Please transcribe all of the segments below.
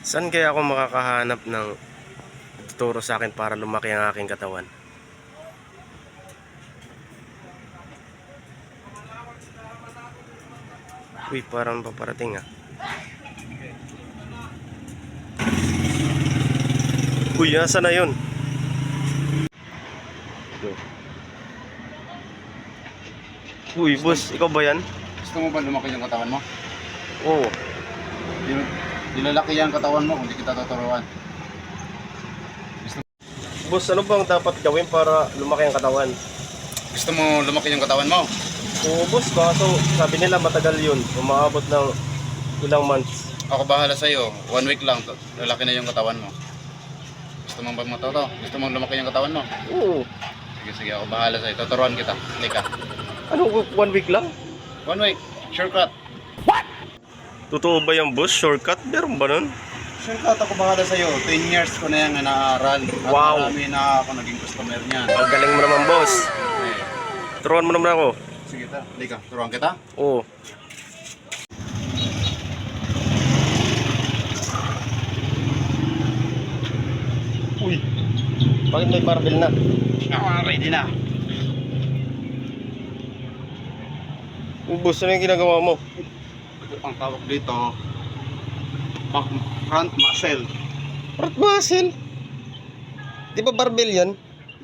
Saan kaya ako makakahanap ng tuturo sa akin para lumaki ang aking katawan? Uy, parang paparating ah. Uy, nasa na yun? Uy, boss, ikaw ba yan? Gusto mo ba lumaki yung katawan mo? Oo. Dilalaki yung katawan mo kung di kita tuturuan. Boss, ano bang dapat gawin para lumaki ang katawan? Gusto mo lumaki yung katawan mo? Oo, boss, kaso sabi nila matagal yun. Umaabot ng ilang months. Ako bahala sa'yo. 1 week lang, lalaki na yung katawan mo. Gusto mong ba matuto? Gusto mong lumaki yung katawan mo? Oo. Sige, ako bahala sa'yo. Tuturuan kita. Lika. Ano, 1 week lang? 1 week. Shortcut. Totoo ba yung boss? Shortcut? Meron ba nun? Shortcut ako bahala sa'yo. 10 years ko na yan naaral. At Wow. marami na ako naging customer niyan. Ang galing mo naman, boss. Okay. Turuan mo naman ako. Sige ta. Lika. Turuan kita. Oo. Uy, bakit may barbell na? Ready na. Boss, ano yung ginagawa mo? Ito ang tawag dito. Front muscle. Front muscle? Di ba barbell yan?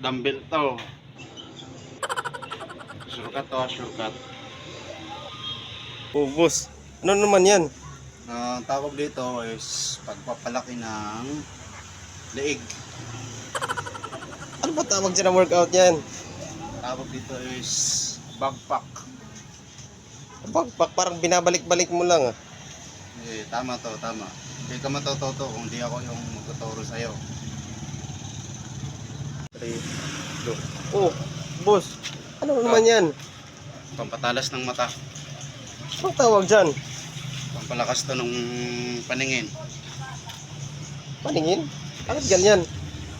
Dumbbell to. Shortcut to, shortcut. Oo, boss. Ano naman yan? Ang tawag dito is pagpapalaki ng leeg. Ano ba tawag dyan ang workout yan? Tawag dito is backpack. Backpack, parang binabalik-balik mo lang ah. Tama to, tama. Hindi ka matututo kung di ako yung magtuturo sa'yo. 3, 2. Oh, boss. Ano naman yan? Pampatalas ng mata. Anong tawag dyan? Pampalakas to ng paningin. Paningin? Bakit ganyan?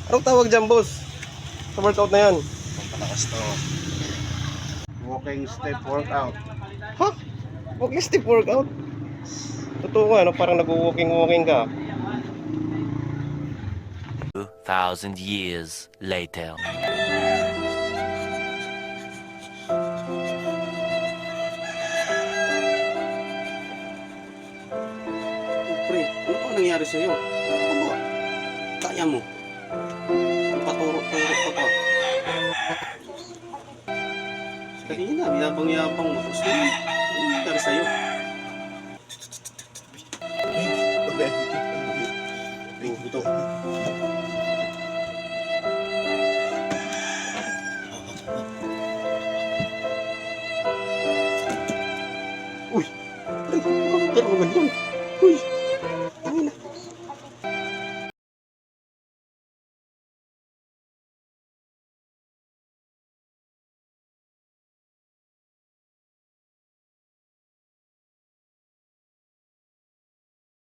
Anong tawag dyan, boss? Sa workout na yan? Pampalakas to. Walking step workout. Ha? Walking stick workout? Totoo nga, no? Parang nag-walking-walking ka. 2,000 years later. Pre, ano pa nangyari sa'yo? Ano ba? Kaya mo? Paturo-turo ka pa. Kanina, yabang-yabang mo. Tapos ano nangyari sa'yo? Ito. Uy! Pre, bakit ganun ganyan? Uy!